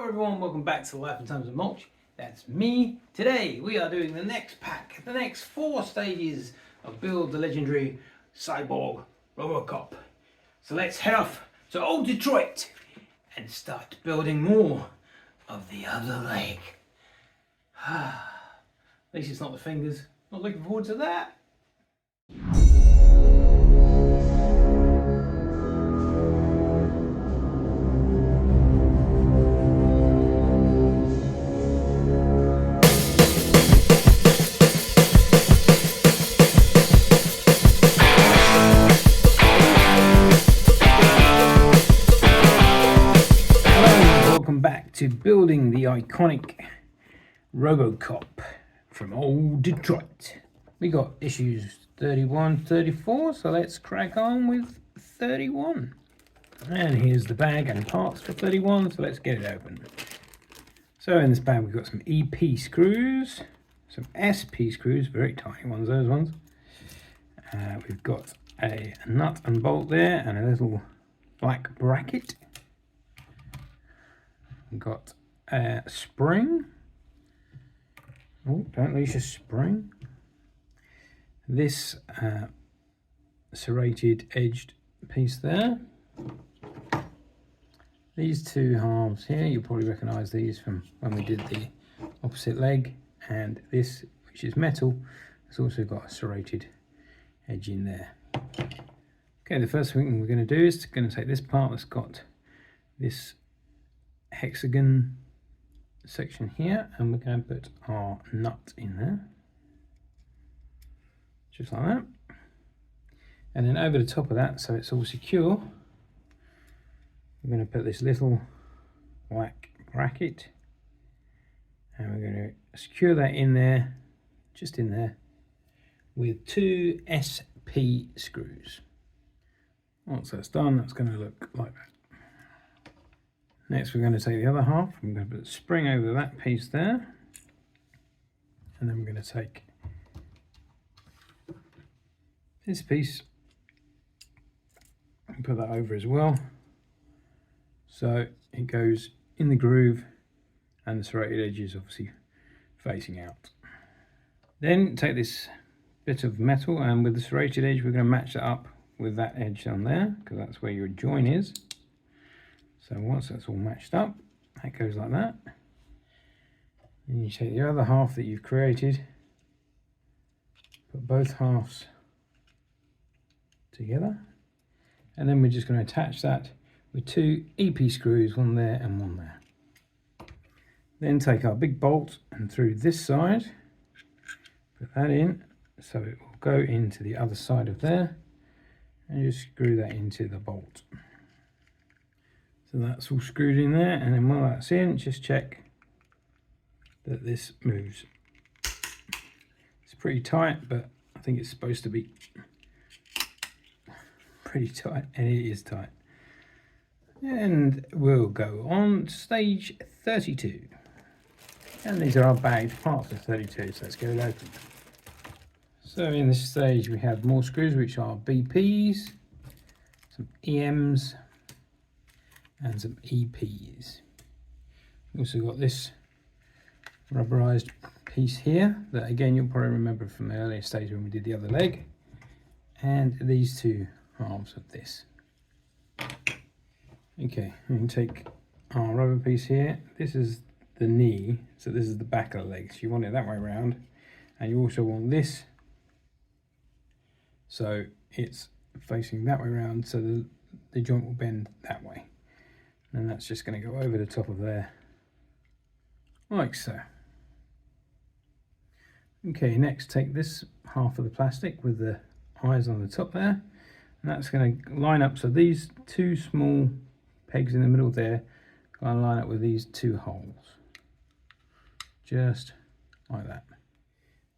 Hello everyone, welcome back to Life and Times of Mulch. That's me. Today we are doing the next pack, the next 4 stages of Build the legendary cyborg ROBOCOP. So let's head off to old Detroit and start building more of the other leg. At least it's not the fingers. Not looking forward to that. Back to building the iconic ROBOCOP from old Detroit. We got issues 31, 34, so let's crack on with 31. And here's the bag and parts for 31, so let's get it open. So in this bag we've got some EP screws, some SP screws, very tiny ones, those ones. We've got a nut and bolt there and a little black bracket. Got a spring. Oh, don't lose your spring. This serrated edged piece there. These two halves here, you'll probably recognise these from when we did the opposite leg. And this, which is metal, has also got a serrated edge in there. Okay, the first thing we're going to do is going to take this part that's got this hexagon section here, and we're going to put our nut in there, just like that. And then over the top of that, so it's all secure, we're going to put this little black bracket, and we're going to secure that in there, just in there, with 2 SP screws. Once that's done, that's going to look like that. Next we're going to take the other half, I'm going to put a spring over that piece there, and then we're going to take this piece and put that over as well, so it goes in the groove and the serrated edge is obviously facing out. Then take this bit of metal, and with the serrated edge we're going to match that up with that edge on there, because that's where your join is. So once that's all matched up, that goes like that. Then you take the other half that you've created, put both halves together, and then we're just going to attach that with 2 EP screws, one there and one there. Then take our big bolt and through this side, put that in, so it will go into the other side of there, and just screw that into the bolt. So that's all screwed in there, and then while that's in, just check that this moves. It's pretty tight, but I think it's supposed to be pretty tight, and it is tight. And we'll go on to stage 32. And these are our bagged parts of 32, so let's get it open. So in this stage we have more screws, which are BPs, some EMs, and some EPs. We've also got this rubberized piece here that again you'll probably remember from the earlier stage when we did the other leg, and these 2 halves of this. Okay, we can take our rubber piece here. This is the knee, so this is the back of the leg, so you want it that way around, and you also want this so it's facing that way around, so the joint will bend that way. And that's just going to go over the top of there, like so. Okay, next take this half of the plastic with the eyes on the top there, and that's going to line up, so these 2 small pegs in the middle there going to line up with these 2 holes, just like that.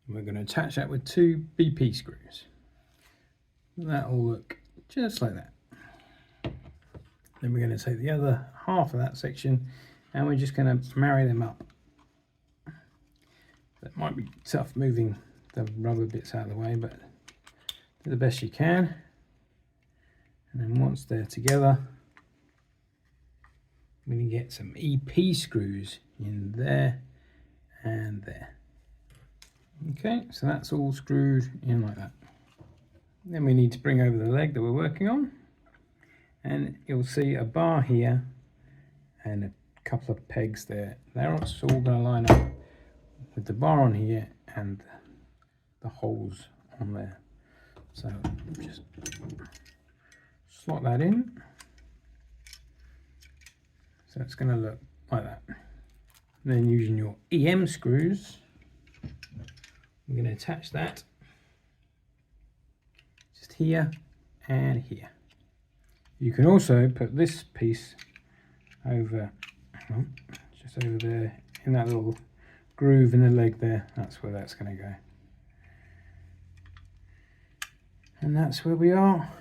And we're going to attach that with 2 BP screws. That will look just like that. Then we're going to take the other half of that section and we're just going to marry them up. That might be tough moving the rubber bits out of the way, but do the best you can. And then once they're together, I'm going to get some EP screws in there and there. Okay, so that's all screwed in like that. Then we need to bring over the leg that we're working on, and you'll see a bar here and a couple of pegs there. They're also all going to line up with the bar on here and the holes on there. So just slot that in. So it's going to look like that. Then using your EM screws, we're going to attach that just here and here. You can also put this piece over, just over there in that little groove in the leg there. That's where that's going to go. And that's where we are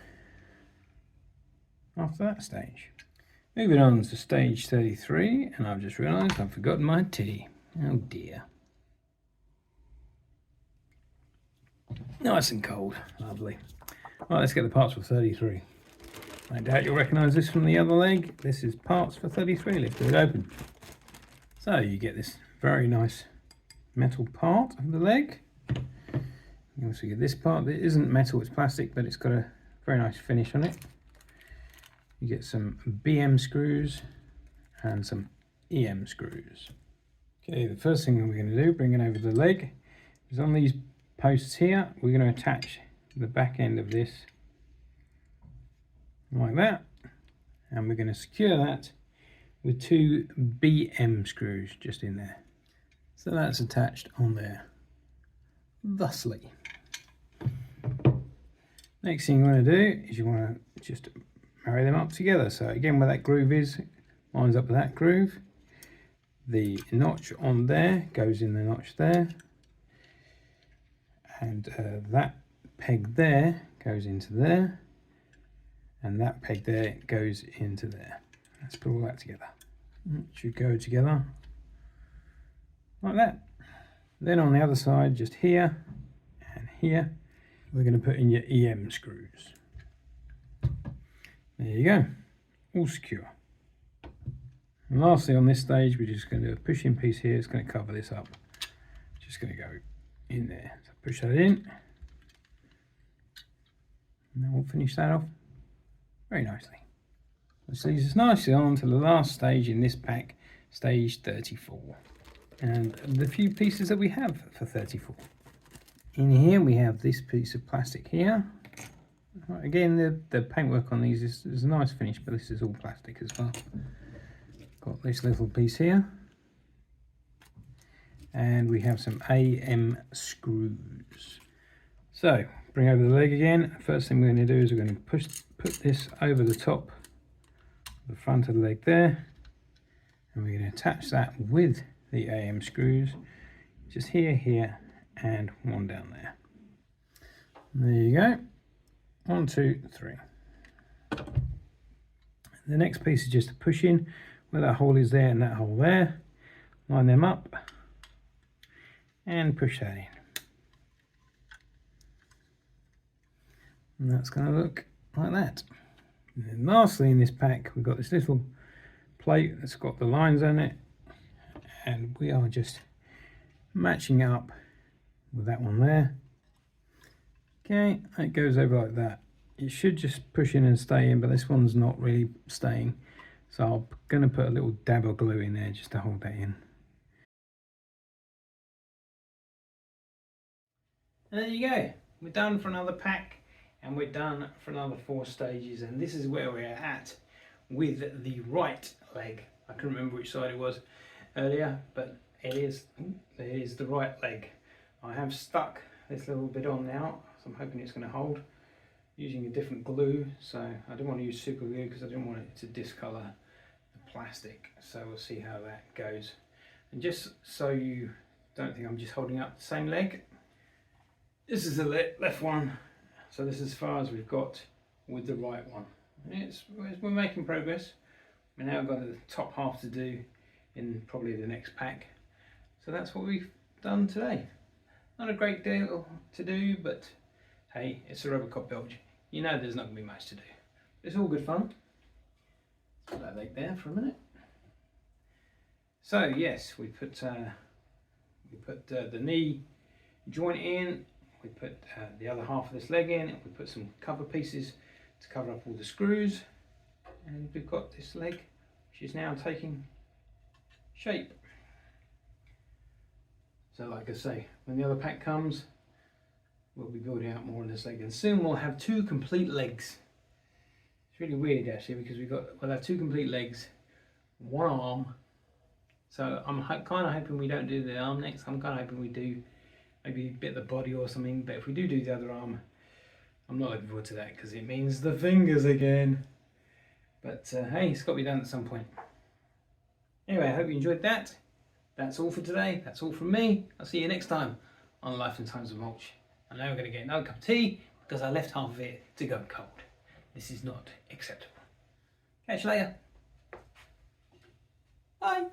after that stage. Moving on to stage 33, and I've just realised I've forgotten my tea. Oh dear. Nice and cold, lovely. Right, let's get the parts for 33. I doubt you'll recognise this from the other leg. This is parts for 33, let's do it open. So you get this very nice metal part of the leg. You also get this part that isn't metal, it's plastic, but it's got a very nice finish on it. You get some BM screws and some EM screws. Okay, the first thing we're going to do, bringing over the leg, is on these posts here, we're going to attach the back end of this like that, and we're going to secure that with 2 BM screws just in there. So that's attached on there, thusly. Next thing you want to do is you want to just marry them up together. So again, where that groove is, lines up with that groove. The notch on there goes in the notch there, and that peg there goes into there, and that peg there goes into there. Let's put all that together. It should go together like that. Then on the other side, just here and here, we're going to put in your EM screws. There you go, all secure. And lastly, on this stage, we're just going to do a push-in piece here. It's going to cover this up. Just going to go in there. So push that in, and then we'll finish that off very nicely. This leads us nicely on to the last stage in this pack, stage 34, and the few pieces that we have for 34. In here we have this piece of plastic here. Again, the paintwork on these is a nice finish, but this is all plastic as well. Got this little piece here, and we have some AM screws. So bring over the leg again. First thing we're going to do is we're going to put this over the top of the front of the leg there, and we're going to attach that with the AM screws, just here, and one down there. There you go. 1, 2, 3. The next piece is just a push in where that hole is there and that hole there. Line them up and push that in. And that's going to look like that. And then lastly in this pack, we've got this little plate that's got the lines on it, and we are just matching it up with that one there. Okay, it goes over like that. It should just push in and stay in, but this one's not really staying, so I'm going to put a little dab of glue in there just to hold that in. And there you go, we're done for another pack, and we're done for another 4 stages, and this is where we're at with the right leg. I couldn't remember which side it was earlier, but it is the right leg. I have stuck this little bit on now, so I'm hoping it's going to hold, using a different glue. So I didn't want to use super glue because I didn't want it to discolour the plastic, so we'll see how that goes. And just so you don't think I'm just holding up the same leg, this is the left one, so this is as far as we've got with the right one. We're making progress. We've now got the top half to do in probably the next pack. So that's what we've done today. Not a great deal to do, but hey, it's a ROBOCOP build. You know there's not going to be much to do. It's all good fun. Put that leg there for a minute. So yes, we put the knee joint in. We put the other half of this leg in. We put some cover pieces to cover up all the screws, and we've got this leg, which is now taking shape. So like I say, when the other pack comes, we'll be building out more on this leg, and soon we'll have 2 complete legs. It's really weird actually, because we'll have 2 complete legs, 1 arm. So I'm kind of hoping we don't do the arm next. I'm kind of hoping we do maybe a bit of the body or something. But if we do the other arm, I'm not looking forward to that, because it means the fingers again. But hey, it's got to be done at some point. Anyway, I hope you enjoyed that. That's all for today. That's all from me. I'll see you next time on Life and Times of Mulch. And now we're going to get another cup of tea, because I left half of it to go cold. This is not acceptable. Catch you later. Bye.